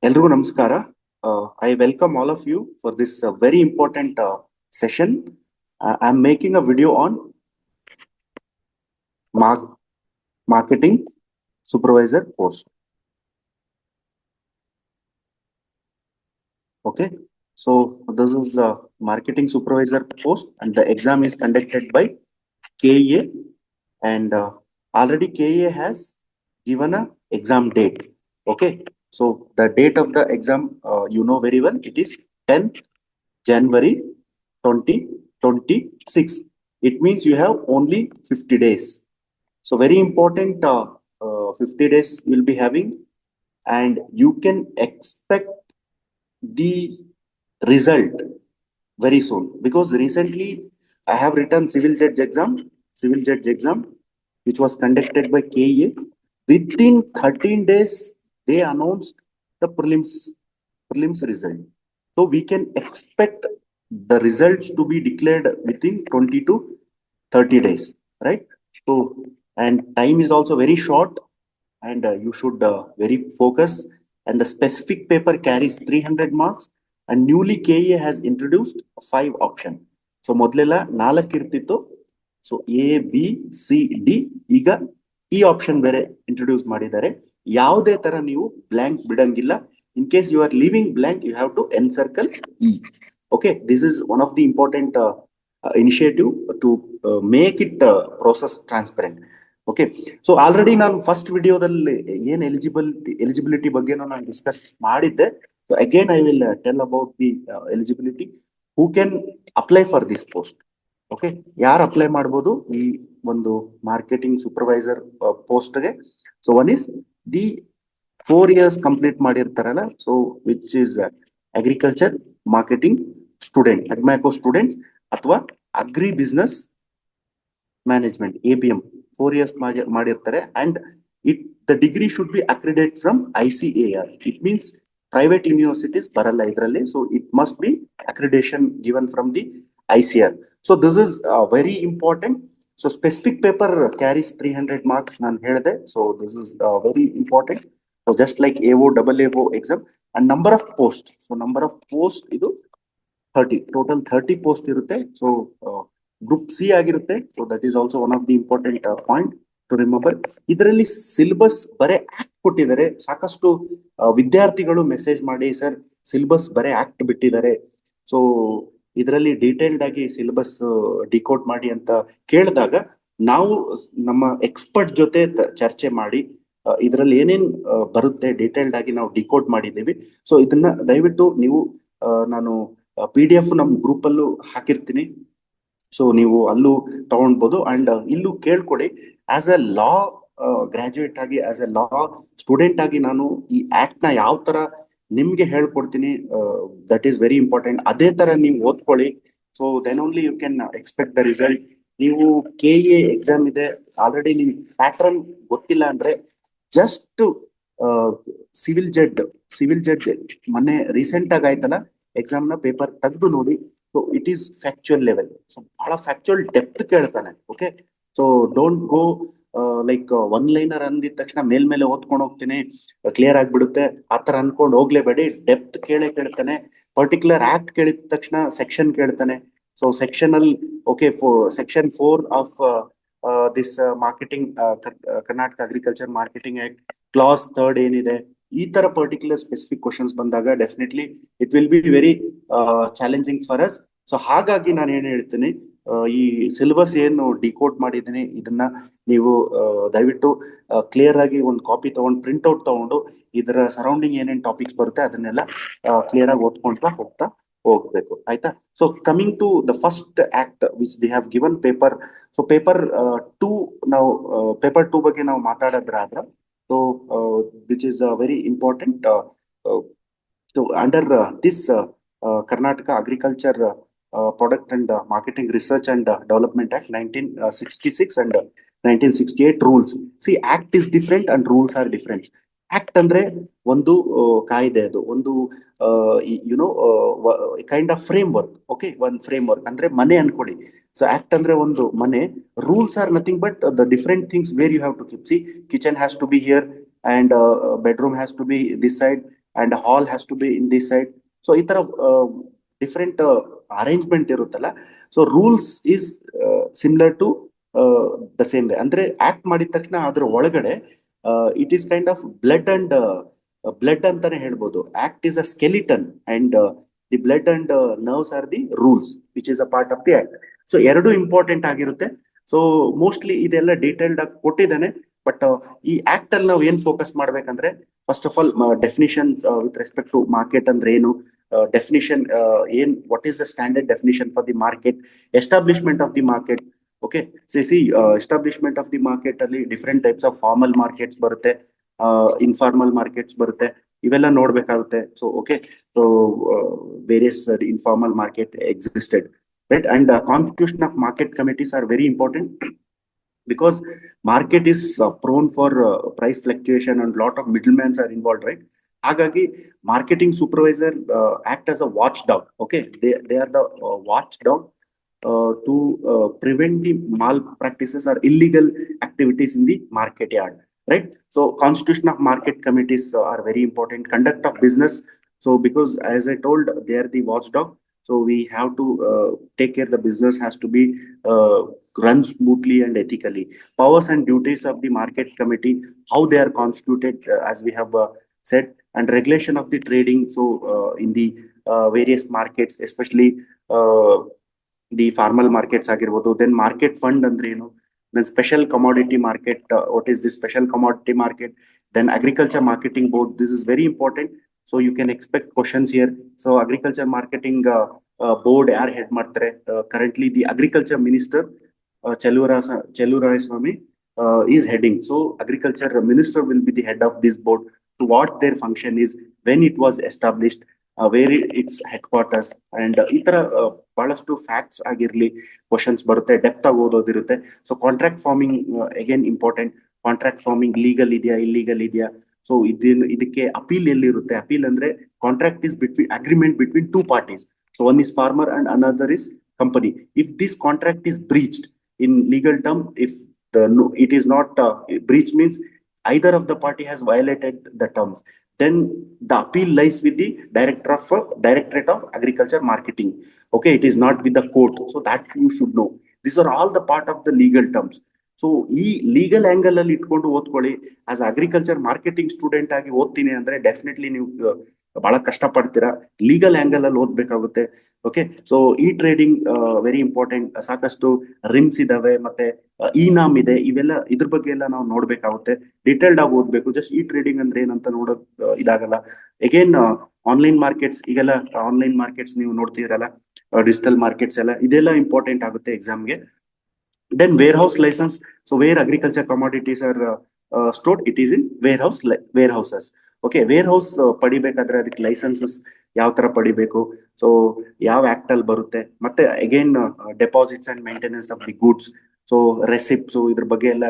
ಎಲ್ರಿಗೂ ನಮಸ್ಕಾರ. I welcome all of you for this very important session. I'm making a video on marketing supervisor post. Okay, so this is a marketing supervisor post, and the exam is conducted by KA, and already KA has given a exam date. Okay, so the date of the exam, you know very well, it is 10th January 2026. It means you have only 50 days. So very important, 50 days you'll be having, and you can expect the result very soon, because recently I have written civil judge exam, which was conducted by KA. Within 13 days, they announced the prelims result. So we can expect the results to be declared within 20 to 30 days, right? So, and time is also very short, and you should very focus. And the specific paper carries 300 marks, and newly KA has introduced 5 option. So ಮೊದಲೆಲ್ಲ 4 ಇರ್ತಿತ್ತು. So A B C D, ಈಗ ಈ option ಬೇರೆ introduce ಮಾಡಿದ್ದಾರೆ. ಯಾವುದೇ ತರ ನೀವು blank ಬಿಡಂಗಿಲ್ಲ. In case you are leaving blank, you have to encircle E. Okay, this is one of the important initiative to make it process transparent. Okay, so already ನಾನು first ವಿಡಿಯೋದಲ್ಲಿ ಏನ್ eligibility ಬಗ್ಗೆನೂ ನಾನು ಡಿಸ್ಕಸ್ ಮಾಡಿದ್ದೆ. So again I will tell about the eligibility, who can apply for this post. Okay, ಯಾರು apply ಮಾಡ್ಬೋದು ಈ ಒಂದು ಮಾರ್ಕೆಟಿಂಗ್ ಸೂಪರ್ವೈಸರ್ ಪೋಸ್ಟ್ಗೆ? So one is the 4 years complete ಮಾಡಿರ್ತಾರಲ್ಲ, so which is agriculture marketing student, ಅಗ್ಮ್ಯಾಕೋ students, ಅಥವಾ agri business management ABM 4 years ಮಾಡಿರ್ತಾರೆ. And it the degree should be accredit from ICAR. It means private universities ಬರಲ್ಲ ಇದರಲ್ಲಿ. So it must be accreditation given from the ICR. So this is very important. So specific paper carries 300 marks, ನಾನು ಹೇಳಿದೆ. So this is very important. So just like AO, AO exam, and number of post. So number of post ಇದು 30, total 30 post ಇರುತ್ತೆ. So group C ಆಗಿರುತ್ತೆ. So that is also one of the important point to remember. ಇದರಲ್ಲಿ syllabus ಬರೇ act ಕೊಟ್ಟಿದ್ದಾರೆ. ಸಾಕಷ್ಟು ವಿದ್ಯಾರ್ಥಿಗಳು message ಮಾಡಿ, sir syllabus ಬರೇ ಆಕ್ಟ್ ಬಿಟ್ಟಿದ್ದಾರೆ, ಸೊ ಇದರಲ್ಲಿ ಡೀಟೇಲ್ಡ್ ಆಗಿ ಸಿಲೆಬಸ್ ಡಿಕೋಡ್ ಮಾಡಿ ಅಂತ ಕೇಳಿದಾಗ, ನಾವು ನಮ್ಮ ಎಕ್ಸ್ಪರ್ಟ್ ಜೊತೆ ಚರ್ಚೆ ಮಾಡಿ ಇದರಲ್ಲಿ ಏನೇನ್ ಬರುತ್ತೆ ಡೀಟೇಲ್ಡ್ ಆಗಿ ನಾವು ಡಿಕೋಡ್ ಮಾಡಿದ್ದೀವಿ. ಸೊ ಇದನ್ನ ದಯವಿಟ್ಟು ನೀವು, ನಾನು PDF ನಮ್ಮ ಗ್ರೂಪ್ ಅಲ್ಲೂ ಹಾಕಿರ್ತೀನಿ, ಸೊ ನೀವು ಅಲ್ಲೂ ತಗೊಂಡ್ಬೋದು. ಅಂಡ್ ಇಲ್ಲೂ ಕೇಳ್ಕೊಡಿ. ಆಸ್ ಎ ಲಾ ಗ್ರಾಜುಯೇಟ್ ಆಗಿ, ಆಸ್ ಎ ಲಾ ಸ್ಟೂಡೆಂಟ್ ಆಗಿ ನಾನು ಈ ಆಕ್ಟ್ ನ ಯಾವ ತರ ನಿಮ್ಗೆ ಹೇಳ್ಕೊಡ್ತೀನಿ, ದಟ್ ಈಸ್ ವೆರಿ ಇಂಪಾರ್ಟೆಂಟ್. ಅದೇ ತರ ನೀವು ಓದ್ಕೊಳ್ಳಿ. So then only you can expect the result. ನೀವು KA ಎಕ್ಸಾಮ್ ಇದೆ, ಆಲ್ರೆಡಿ ನಿಮ್ ಪ್ಯಾಟ್ರನ್ ಗೊತ್ತಿಲ್ಲ ಅಂದ್ರೆ, ಜಸ್ಟ್ ಸಿವಿಲ್ ಜಡ್ಜ್ ಮೊನ್ನೆ ರೀಸೆಂಟ್ ಆಗಿ ಆಯ್ತಲ್ಲ ಎಕ್ಸಾಮ್ ನ ಪೇಪರ್ ತೆಗೆದು ನೋಡಿ. So it is factual level. So ಬಹಳ ಫ್ಯಾಕ್ಚುಯಲ್ ಡೆಪ್ತ್ ಕೇಳ್ತಾನೆ. Okay, so don't go like one liner ಅಂದಿದ ತಕ್ಷಣ ಮೇಲ್ಮೇಲೆ ಓದ್ಕೊಂಡು ಹೋಗ್ತೀನಿ, ಕ್ಲಿಯರ್ ಆಗ್ಬಿಡುತ್ತೆ, ಆತರ ಅನ್ಕೊಂಡು ಹೋಗ್ಲೇಬೇಡಿ. ಡೆಪ್ತ್ ಕೇಳ್ತಾನೆ. ಪರ್ಟಿಕ್ಯುಲರ್ ಆಕ್ಟ್ ಕೇಳಿದ ತಕ್ಷಣ ಸೆಕ್ಷನ್ ಕೇಳ್ತಾನೆ. ಸೊ ಸೆಕ್ಷನ್ ಅಲ್ಲಿ okay, section 4 of this marketing Karnataka agriculture marketing act class 3 ಏನಿದೆ, ಈ ತರ ಪರ್ಟಿಕ್ಯುಲರ್ ಸ್ಪೆಸಿಫಿಕ್ ಕ್ವಶನ್ಸ್ ಬಂದಾಗ definitely it will be very challenging for us. So ಹಾಗಾಗಿ ನಾನು ಏನ್ ಹೇಳ್ತೀನಿ, ಈ ಸಿಲೆಬಸ್ ಏನು ಡಿಕೋಡ್ ಮಾಡಿದ್ದೀನಿ ಇದನ್ನ ನೀವು ದಯವಿಟ್ಟು ಕ್ಲಿಯರ್ ಆಗಿ ಒಂದು ಕಾಪಿ ತಗೊಂಡು, ಪ್ರಿಂಟ್ ಔಟ್ ತಗೊಂಡು, ಇದರ ಸರೌಂಡಿಂಗ್ ಏನೇನ್ ಟಾಪಿಕ್ಸ್ ಬರುತ್ತೆ ಅದನ್ನೆಲ್ಲ ಕ್ಲಿಯರ್ ಆಗಿ ಓದ್ಕೊಂಡ್ತಾ ಹೋಗ್ಬೇಕು, ಆಯ್ತಾ? So coming to the first act which they have given paper. So paper 2, ನಾವು ಪೇಪರ್ 2 ಬಗ್ಗೆ ನಾವು ಮಾತಾಡೋದ್ರಾದ್ರೆ, so which is very important. So under this Karnataka Agriculture Product and Marketing Research and Development Act 1966 and 1968 rules. See, act is different and rules are different. Act ಅಂದ್ರೆ ಒಂದು ಕಾಯ್ದೆ, ಅದು ಒಂದು kind of framework. Okay, ಒಂದು framework ಅಂದ್ರೆ ಮನೆ ಅನ್ಕೊಳ್ಳಿ. So act ಅಂದ್ರೆ ಒಂದು ಮನೆ. Rules are nothing but the different things where you have to keep. See, kitchen has to be here, and bedroom has to be this side, and a hall has to be in this side. So ಈ ತರ different arrangement ಇರುತ್ತಲ್ಲ. So rules is similar to the same way. ಅಂದ್ರೆ act ಮಾಡಿದ ತಕ್ಷಣ ಅದ್ರ ಒಳಗಡೆ it is kind of blood ಅಂತಾನೆ ಹೇಳ್ಬೋದು. Act is a skeleton and the blood and nerves are the rules which is a part of the act. So ಎರಡು important ಆಗಿರುತ್ತೆ. So mostly ಇದೆಲ್ಲ ಡೀಟೇಲ್ಡ್ ಆಗಿ ಕೊಟ್ಟಿದ್ದಾನೆ. ಬಟ್ ಈ ಆಕ್ಟ್ ಅಲ್ಲಿ ನಾವು ಏನ್ ಫೋಕಸ್ ಮಾಡ್ಬೇಕಂದ್ರೆ, first of all definition with respect to market ಅಂದ್ರೆ ಏನು, ಡೆಫಿನಿಷನ್ ಏನ್, what is the standard definition for the market, establishment of the market. Okay, establishment of the market ಅಲ್ಲಿ different types of formal markets ಬರುತ್ತೆ, informal markets ಬರುತ್ತೆ, ಇವೆಲ್ಲ ನೋಡ್ಬೇಕಾಗುತ್ತೆ. So okay, so various informal market existed, right? And constitution of market committees are very important because market is prone for price fluctuation and lot of middlemen are involved, right? Hagagi marketing supervisor act as a watchdog. Okay, they are the watchdog to prevent the malpractices or illegal activities in the market yard, right? So constitution of market committees are very important. Conduct of business, so because as I told, they are the watchdog. So we have to take care the business has to be run smoothly and ethically. Powers and duties of the market committee, how they are constituted, as we have said, and regulation of the trading. So in the various markets, especially the formal markets ಆಗಿರ್ಬೋದು. Then market fund ಅಂದ್ರೆ ಏನು, then special commodity market, what is the special commodity market, then agriculture marketing board. This is very important. So you can expect questions here. So agriculture marketing board ಯಾರು head ಮಾಡ್ತಾರೆ? Currently the agriculture minister Chelurayaswamy is heading. So agriculture minister will be the head of this board. So what their function is, when it was established, where its headquarters, and ಈ ತರ ಬಹಳಷ್ಟು facts ಆಗಿರ್ಲಿ questions ಬರುತ್ತೆ, depth ಆಗಿ ಓದೋದಿರುತ್ತೆ. So contract farming again important. Contract farming legal ಇದೆಯಾ, illegal ಇದೆಯಾ? So ಇದಕ್ಕೆ ಅಪೀಲ್ ಎಲ್ಲಿರುತ್ತೆ? ಅಪೀಲ್ ಅಂದ್ರೆ contract is between agreement between two parties. So one is farmer and another is company. If this contract is breached, in legal term, if it is not breach means either of the party has violated the terms, then the appeal lies with the Directorate of Agriculture Marketing. Okay, it is not with the court. So that you should know. These are all the part of the legal terms. So ಈ legal angle ಅಲ್ಲಿ ಇಟ್ಕೊಂಡು ಓದ್ಕೊಳ್ಳಿ. As agriculture marketing student ಆಗಿ ಓದ್ತೀನಿ ಅಂದ್ರೆ definitely ನೀವು ಬಹಳ ಕಷ್ಟ ಪಡ್ತೀರಾ. ಲೀಗಲ್ ಆಂಗಲ್ ಅಲ್ಲಿ ಓದ್ಬೇಕಾಗುತ್ತೆ. ಓಕೆ, ಸೊ ಈ ಟ್ರೇಡಿಂಗ್ ವೆರಿ ಇಂಪಾರ್ಟೆಂಟ್. ಸಾಕಷ್ಟು ರಿಮ್ಸ್ ಇದಾವೆ, ಮತ್ತೆ ಈ ನಾಮ್ ಇದೆ, ಇವೆಲ್ಲ ಇದ್ರ ಬಗ್ಗೆ ಎಲ್ಲ ನಾವು ನೋಡ್ಬೇಕಾಗುತ್ತೆ. ಡೀಟೇಲ್ಡ್ ಆಗಿ ಓದ್ಬೇಕು. ಜಸ್ಟ್ ಈ ಟ್ರೇಡಿಂಗ್ ಅಂದ್ರೆ ಏನಂತ ನೋಡೋದ್ ಇದಾಗಲ್ಲ. ಅಗೇನ್ ಆನ್ಲೈನ್ ಮಾರ್ಕೆಟ್ಸ್, ಈಗೆಲ್ಲ ಆನ್ಲೈನ್ ಮಾರ್ಕೆಟ್ಸ್ ನೀವು ನೋಡ್ತಿದ್ರಲ್ಲ, ಡಿಜಿಟಲ್ ಮಾರ್ಕೆಟ್ಸ್ ಎಲ್ಲ, ಇದೆಲ್ಲ ಇಂಪಾರ್ಟೆಂಟ್ ಆಗುತ್ತೆ ಎಕ್ಸಾಮ್ಗೆ. Then warehouse license. So where agriculture commodities are stored, it is in warehouses. Okay, warehouse ಪಡಿಬೇಕಾದ್ರೆ ಅದಕ್ಕೆ ಲೈಸೆನ್ಸಸ್ ಯಾವ ತರ ಪಡಿಬೇಕು, ಸೊ ಯಾವ ಆಕ್ಟ್ ಅಲ್ಲಿ ಬರುತ್ತೆ, ಮತ್ತೆ again deposits and maintenance of the goods, so receipts, ಇದ್ರ ಬಗ್ಗೆ ಎಲ್ಲ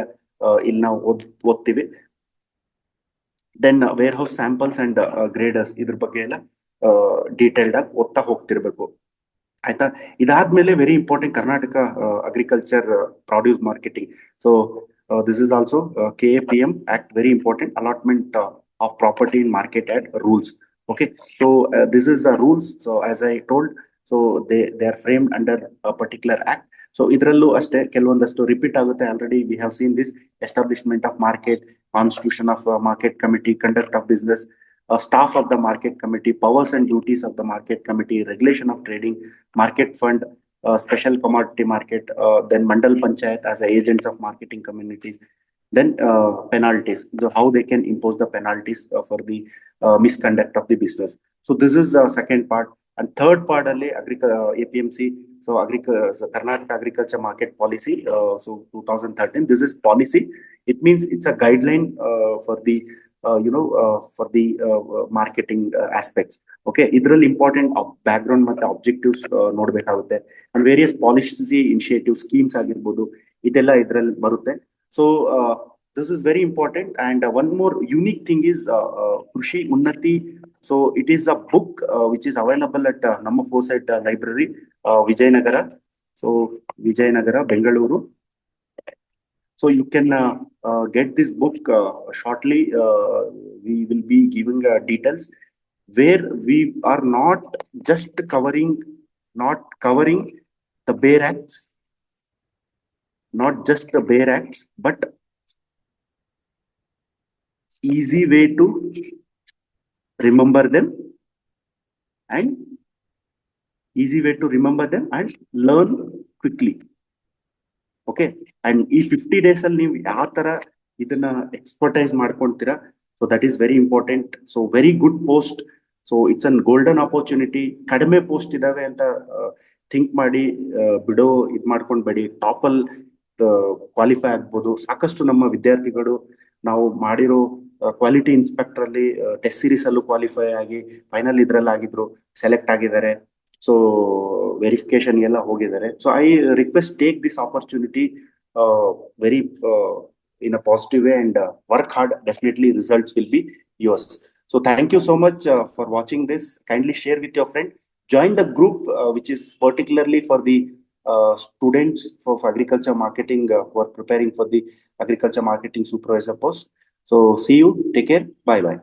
ಇಲ್ಲಿ ನಾವು ಓದ್ತೀವಿ. Then warehouse samples and graders, ಇದ್ರ ಬಗ್ಗೆ ಎಲ್ಲ ಡೀಟೇಲ್ಡ್ ಆಗಿ ಓದ್ತಾ ಹೋಗ್ತಿರ್ಬೇಕು. ಆಯ್ತಾ? ಇದಾದ್ಮೇಲೆ very important Karnataka agriculture produce marketing. So this is also KAPM act, very important. Allotment of property in market at rules. Okay, so this is the rules. So as I told, so they are framed under particular act. So ಇದರಲ್ಲೂ ಅಷ್ಟೇ ಕೆಲವೊಂದಷ್ಟು repeat ಆಗುತ್ತೆ. Already we have seen this: establishment of market, constitution of market committee, conduct of business, staff of the market committee, powers and duties of the market committee, regulation of trading, market fund, special commodity market, then Mandal Panchayat as agents of marketing communities, then penalties, how they can impose the penalties for the misconduct of the business. So this is the second part. And third part ಅಲ್ಲಿ APMC, so Karnataka Agriculture Market Policy, so 2013, this is policy. It means it's a guideline for the for the marketing aspects. Okay, ಇದರಲ್ಲಿ important background ಮತ್ತೆ objectives ನೋಡ್ಬೇಕಾಗುತ್ತೆ. And various policy initiative schemes ಆಗಿರ್ಬೋದು, ಇದೆಲ್ಲ ಇದರಲ್ಲಿ ಬರುತ್ತೆ. So this is very important. And one more unique thing is Krishi Unnati. So it is a book which is available at ನಮ್ಮ Foresight library, Vijayanagar. So Vijayanagar, Bengaluru. So you can get this book shortly. We will be giving details. where we are not just covering the bare acts, not just the bare acts, but easy way to remember them and and learn quickly. Okay. And ಈ 50 days ಅಲ್ಲಿ ನೀವು ಯಾವ ತರ ಇದನ್ನ expertise ಮಾಡ್ಕೊಂತೀರಾ, so that is very important. So very good post. So it's an golden opportunity. ಕಡಿಮೆ post ಇದಾವೆ ಅಂತ ಥಿಂಕ್ ಮಾಡಿ ಬಿಡೋ ಇದ್ ಮಾಡ್ಕೊಂಡ್ಬೇಡಿ. ಟಾಪ್ ಅಲ್ಲಿ ಕ್ವಾಲಿಫೈ ಆಗ್ಬೋದು. ಸಾಕಷ್ಟು ನಮ್ಮ ವಿದ್ಯಾರ್ಥಿಗಳು ನಾವು ಮಾಡಿರೋ ಕ್ವಾಲಿಟಿ ಇನ್ಸ್ಪೆಕ್ಟರ್ ಅಲ್ಲಿ ಟೆಸ್ಟ್ ಸೀರೀಸ್ ಅಲ್ಲೂ ಕ್ವಾಲಿಫೈ ಆಗಿ ಫೈನಲ್ ಇದ್ರಲ್ಲಿ ಆಗಿದ್ರು, ಸೆಲೆಕ್ಟ್ ಆಗಿದ್ದಾರೆ. ಸೊ ವೆರಿಫಿಕೇಶನ್ ಎಲ್ಲ ಹೋಗಿದ್ದಾರೆ. So I request take this opportunity very in a positive way and work hard. Definitely results will be yours. So thank you so much for watching this. Kindly share with your friend. Join the group which is particularly for the students for agriculture marketing who are preparing for the agriculture marketing supervisor post. So see you. Take care. Bye bye.